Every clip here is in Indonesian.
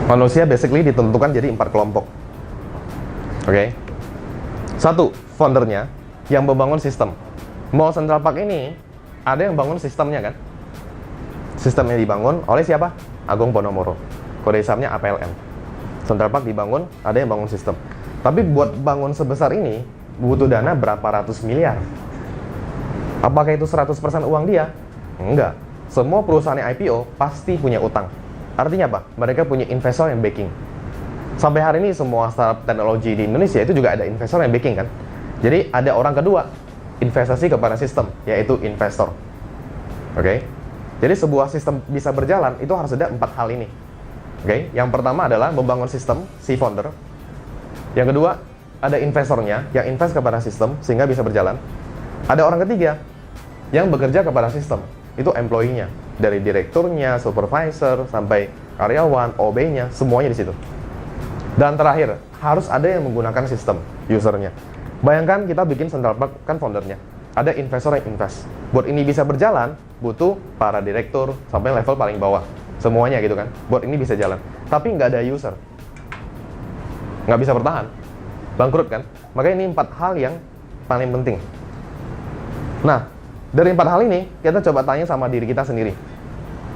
Manusia basically ditentukan jadi 4 kelompok. Oke. Satu, foundernya yang membangun sistem. Mau Central Park ini ada yang bangun sistemnya kan? Sistemnya dibangun oleh siapa? Agung Podomoro. Kode hisamnya APLN. Central Park dibangun, ada yang bangun sistem. Tapi buat bangun sebesar ini butuh dana berapa ratus miliar. Apakah itu 100% uang dia? Enggak. Semua perusahaan yang IPO pasti punya utang. Artinya apa? Mereka punya investor yang backing. Sampai hari ini semua startup teknologi di Indonesia itu juga ada investor yang backing kan? Jadi ada orang kedua, investasi kepada sistem, yaitu investor. Oke? Jadi sebuah sistem bisa berjalan, itu harus ada 4 hal ini. Oke? Yang pertama adalah membangun sistem, si founder. Yang kedua, ada investornya yang invest kepada sistem sehingga bisa berjalan. Ada orang ketiga yang bekerja kepada sistem, itu employee-nya, dari direkturnya, supervisor, sampai karyawan, OB-nya, semuanya di situ. Dan terakhir, harus ada yang menggunakan sistem, usernya. Bayangkan kita bikin Central Park, kan foundernya, ada investor yang invest. Buat ini bisa berjalan, butuh para direktur sampai level paling bawah, semuanya gitu kan. Buat ini bisa jalan, tapi nggak ada user, nggak bisa bertahan, bangkrut kan. Makanya ini 4 hal yang paling penting. Nah, dari 4 hal ini, kita coba tanya sama diri kita sendiri.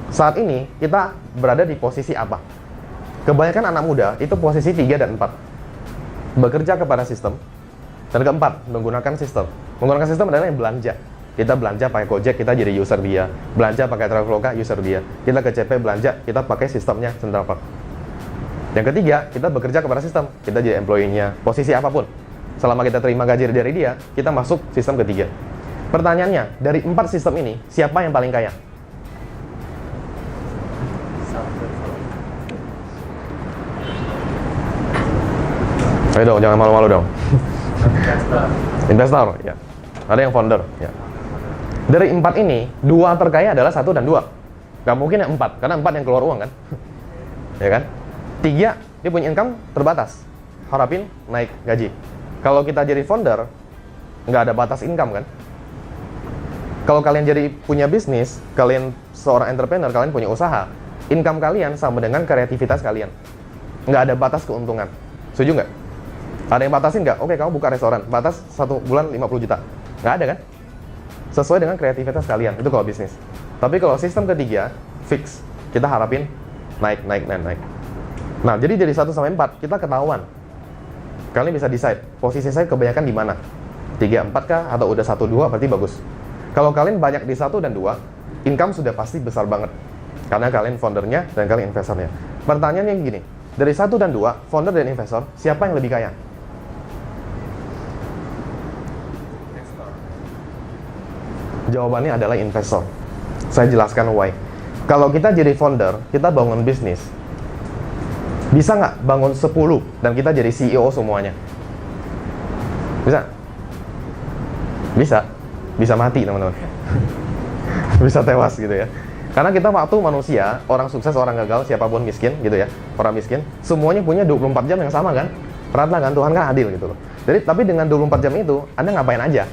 Saat ini, kita berada di posisi apa? Kebanyakan anak muda, itu posisi 3 dan 4. Bekerja kepada sistem. Dan keempat, menggunakan sistem. Menggunakan sistem adalah yang belanja. Kita belanja pakai Gojek, kita jadi user dia. Belanja pakai Traveloka, user dia. Kita ke CP belanja, kita pakai sistemnya Central Park. Yang ketiga, kita bekerja kepada sistem. Kita jadi employee-nya, posisi apapun. Selama kita terima gaji dari dia, kita masuk sistem ketiga. Pertanyaannya, dari 4 sistem ini, siapa yang paling kaya? Ayo dong, jangan malu-malu dong. Investor, ya. Ada yang founder, ya. Dari 4 ini, 2 terkaya adalah 1 dan 2. Gak mungkin yang 4, karena 4 yang keluar uang kan. Ya kan? 3, dia punya income terbatas. Harapin naik gaji. Kalau kita jadi founder, nggak ada batas income kan? Kalau kalian jadi punya bisnis, kalian seorang entrepreneur, kalian punya usaha, income kalian sama dengan kreativitas kalian. Nggak ada batas keuntungan. Setuju nggak? Ada yang batasin nggak? Oke, kamu buka restoran, batas 1 bulan 50 juta. Nggak ada kan? Sesuai dengan kreativitas kalian, itu kalau bisnis. Tapi kalau sistem ketiga, fix. Kita harapin naik. Nah, jadi dari 1 sampai 4, kita ketahuan. Kalian bisa decide, posisi saya kebanyakan di mana? 3, 4 kah? Atau udah 1, 2, berarti bagus. Kalau kalian banyak di 1 dan 2, income sudah pasti besar banget. Karena kalian foundernya dan kalian investornya. Pertanyaannya gini, dari 1 dan 2, founder dan investor, siapa yang lebih kaya? Jawabannya adalah investor. Saya jelaskan why. Kalau kita jadi founder, kita bangun bisnis, bisa nggak bangun 10 dan kita jadi CEO semuanya? Bisa? Bisa. Bisa mati teman-teman. Bisa tewas gitu ya. Karena kita waktu manusia, orang sukses, orang gagal, siapapun miskin gitu ya, orang miskin, semuanya punya 24 jam yang sama kan? Perhatikan kan, Tuhan kan adil gitu loh. Jadi, tapi dengan 24 jam itu, Anda ngapain aja?